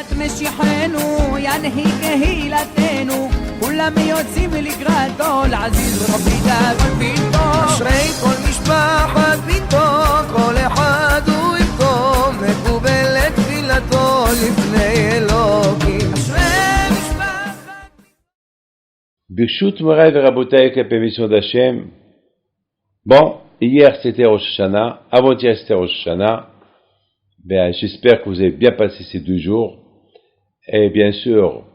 ביאת משיחנו ינהי קהילתנו כולם יוצאים לקראתו לעזיז רבי דאגון ביתו אשרי כל משפחת ביתו כל אחד הוא איתו מקובל את תפילתו לפני אלוקים אשרי משפחת Birshut Moray Verabotaï, la permission d'Hachem. Bon, hier c'était Rosh Hashanah, avant-hier c'était Rosh Hashanah. Ben, j'espère que vous avez bien passé ces 2 jours. Et bien sûr,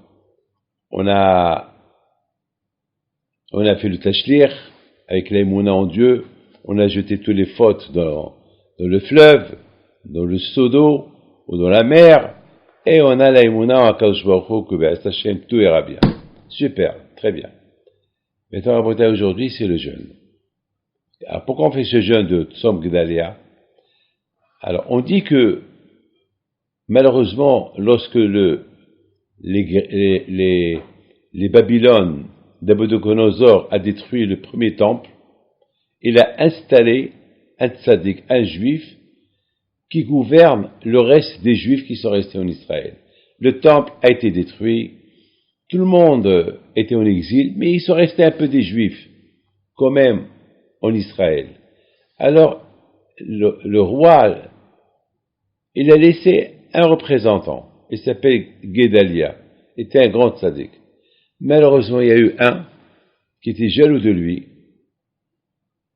on a fait le tashlir avec l'aïmouna en Dieu. On a jeté toutes les fautes dans le fleuve, dans le seau d'eau ou dans la mer. Et on a l'aïmouna en Akadosh Baruch Hu, que ben, Hashem, tout ira bien. Super, très bien. Maintenant, aujourd'hui, c'est le jeûne. Alors, pourquoi on fait ce jeûne de Tzom Gedalia? Alors, on dit que, malheureusement, lorsque les Babylones Nabuchodonosor a détruit le premier temple, il a installé un tzaddik, un juif, qui gouverne le reste des juifs qui sont restés en Israël. Le temple a été détruit, tout le monde était en exil, mais ils sont restés un peu des juifs, quand même, en Israël. Alors, le roi, il a laissé un représentant, il s'appelle Gedalia, était un grand tzaddik. Malheureusement, il y a eu un qui était jaloux de lui,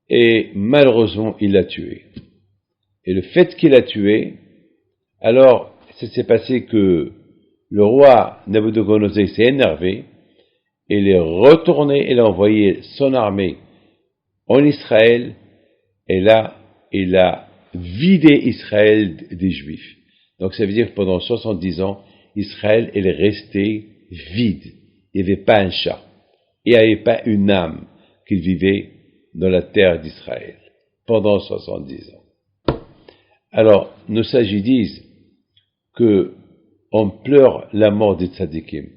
et malheureusement, il l'a tué. Et le fait qu'il l'a tué, alors, ça s'est passé que le roi Nabuchodonosor s'est énervé, et il est retourné, il a envoyé son armée en Israël, et là, il a vidé Israël des Juifs. Donc ça veut dire que pendant 70 ans, Israël est resté vide. Il n'y avait pas un chat. Il n'y avait pas une âme qui vivait dans la terre d'Israël pendant 70 ans. Alors, nos sages disent que on pleure la mort des tzadikim.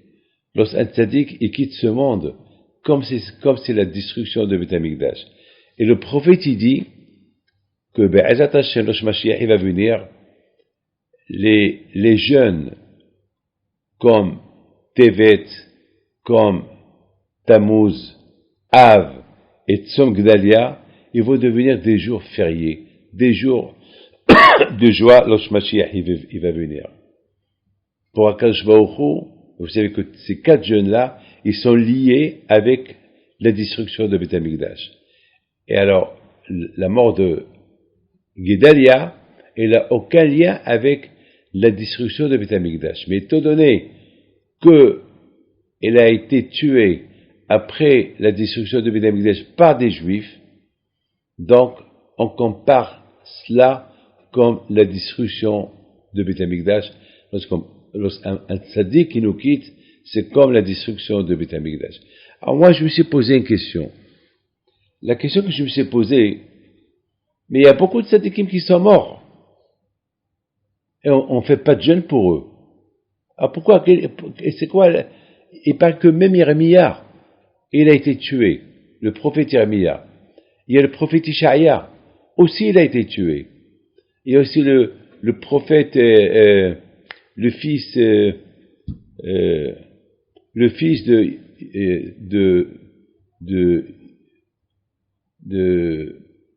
Lorsqu'un tzadik il quitte ce monde, comme c'est la destruction de Beth Amikdash. Et le prophète il dit que Be'ezat Hashem Rosh Mashiach il va venir, les jeunes comme Tevet, comme Tammuz, Av et Tzom Gedalia, ils vont devenir des jours fériés, des jours de joie lorsque Mashiach il va venir. Pour Akadosh Baruch Hu, vous savez que ces 4 jeunes-là, ils sont liés avec la destruction de Beth Amikdash. Et alors, la mort de Gedalia, elle n'a aucun lien avec la destruction de Beth Amikdash. Mais étant donné qu'elle a été tuée après la destruction de Beth Amikdash par des Juifs, donc on compare cela comme la destruction de Beth Amikdash. Lorsqu'un tzaddik qui nous quitte, c'est comme la destruction de Beth Amikdash. Alors moi, je me suis posé une question. La question que je me suis posée, mais il y a beaucoup de tzaddikim qui sont morts. Et on fait pas de jeûne pour eux. Alors pourquoi, c'est quoi, il parle que même Jérémia, il a été tué. Le prophète Jérémia. Il y a le prophète Ishaïa, aussi il a été tué. Il y a aussi le prophète, le fils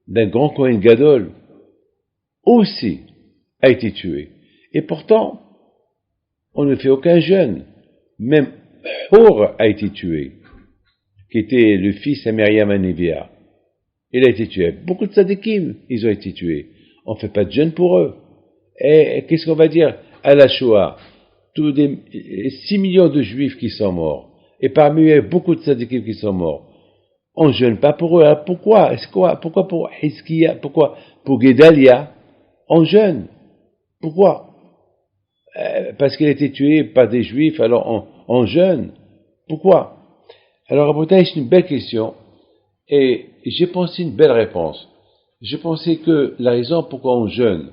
d'un grand Kohen Gadol, aussi a été tué. Et pourtant, on ne fait aucun jeûne. Même Hor a été tué, qui était le fils de Myriam Anivia. Il a été tué. Beaucoup de tzadikim, ils ont été tués. On ne fait pas de jeûne pour eux. Et qu'est-ce qu'on va dire à la Shoah? 6 millions de juifs qui sont morts. Et parmi eux, beaucoup de tzadikim qui sont morts. On ne jeûne pas pour eux. Alors pourquoi? Pourquoi pour Hizkiya? Pourquoi pour Gedalia? On jeûne. Pourquoi? Parce qu'il a été tué par des juifs, alors on jeûne. Pourquoi? Alors, c'est une belle question. Et j'ai pensé une belle réponse. J'ai pensé que la raison pourquoi on jeûne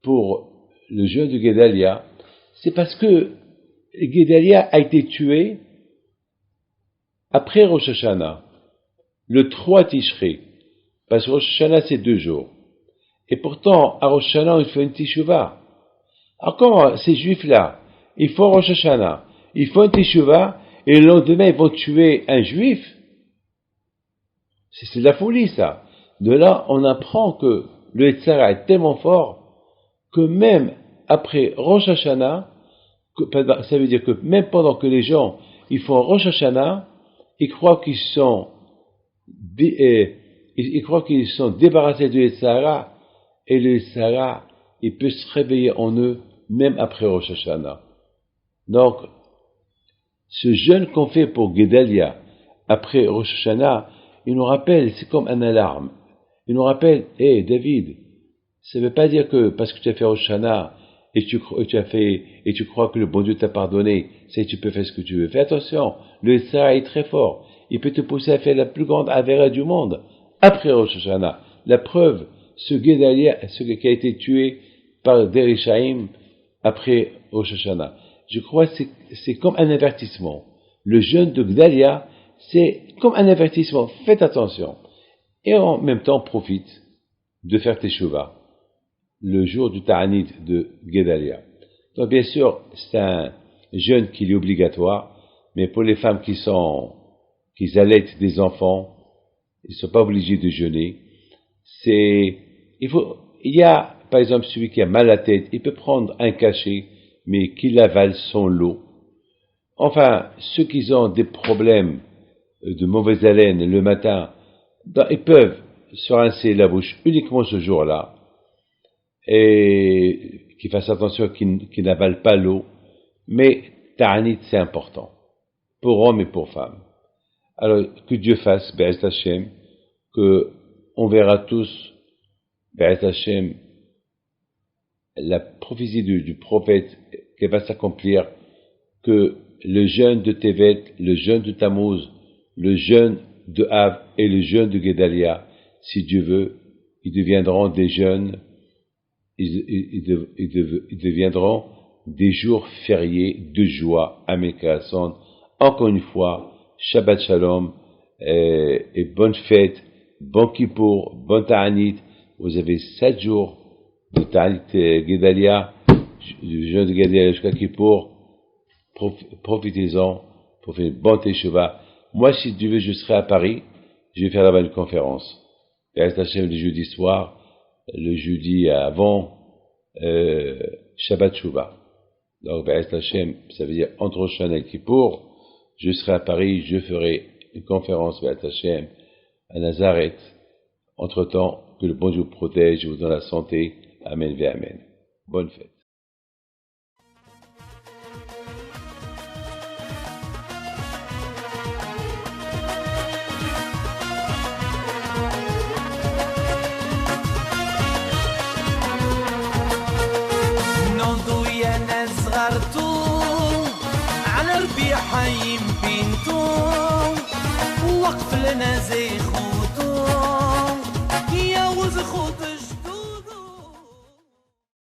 pour le jeûne de Gedalia, c'est parce que Gedalia a été tué après Rosh Hashanah, le 3 Tishri, parce que Rosh Hashanah c'est 2 jours. Et pourtant, à Rosh Hashanah, il fait une Teshuvah. Alors comment ces juifs-là, ils font Rosh Hashanah, ils font une Teshuvah, et le lendemain, ils vont tuer un juif. C'est de la folie, ça. De là, on apprend que le Yetzirah est tellement fort que même après Rosh Hashanah, ça veut dire que même pendant que les gens ils font Rosh Hashanah, ils croient qu'ils sont débarrassés du Yetzirah, et le Yetzirah, il peut se réveiller en eux même après Rosh Hashanah. Donc, ce jeûne qu'on fait pour Gedalia après Rosh Hashanah, il nous rappelle, c'est comme un alarme. Il nous rappelle, hé David, ça ne veut pas dire que parce que tu as fait Rosh Hashanah et tu crois que le bon Dieu t'a pardonné, c'est que tu peux faire ce que tu veux. Fais attention, le Yetzirah est très fort. Il peut te pousser à faire la plus grande avéra du monde après Rosh Hashanah. La preuve, ce Gedalia, ce qui a été tué par des Rishaïm après Rosh Hashanah. Je crois que c'est comme un avertissement. Le jeûne de Gedalia, c'est comme un avertissement. Faites attention. Et en même temps, profite de faire Teshuvah le jour du Ta'anit de Gedalia. Donc, bien sûr, c'est un jeûne qui est obligatoire, mais pour les femmes qui allaitent des enfants, ils ne sont pas obligés de jeûner. Il y a, par exemple, celui qui a mal à la tête, il peut prendre un cachet, mais qui l'avale sans l'eau. Enfin, ceux qui ont des problèmes de mauvaise haleine le matin, ils peuvent se rincer la bouche uniquement ce jour-là, et qu'ils fassent attention qu'ils n'avalent pas l'eau, mais Ta'anit, c'est important, pour hommes et pour femmes. Alors, que Dieu fasse, Be'ez Hashem, que on verra tous, Be'ez Hashem, la prophétie du prophète qui va s'accomplir, que le jeûne de Tevet, le jeûne de Tammuz, le jeûne de Av et le jeûne de Gedalia, si Dieu veut, ils deviendront des jeûnes, ils deviendront des jours fériés de joie à Mekasson. Encore une fois, Shabbat Shalom et bonne fête, bon Kippour, bon Ta'anit. Vous avez 7 jours de Ta'anit Gedalia, du jeûne de Gedalia jusqu'à Kippour. Profitez-en pour faire une bonne Teshuvah. Moi, si Dieu veut, je serai à Paris. Je vais faire là-bas une conférence. Be'ez Hashem le jeudi soir, le jeudi avant Shabbat Shuvah. Donc, Be'ez Hashem, ça veut dire entre Rosh Hashanah et Kippour. Je serai à Paris, je ferai une conférence Be'ez Hashem à Nazareth. Entre-temps, que le bon Dieu vous protège, vous donne la santé. Amen ve Amen. Bonne fête. على ربيع حيم بنتو وقف لنا زي خو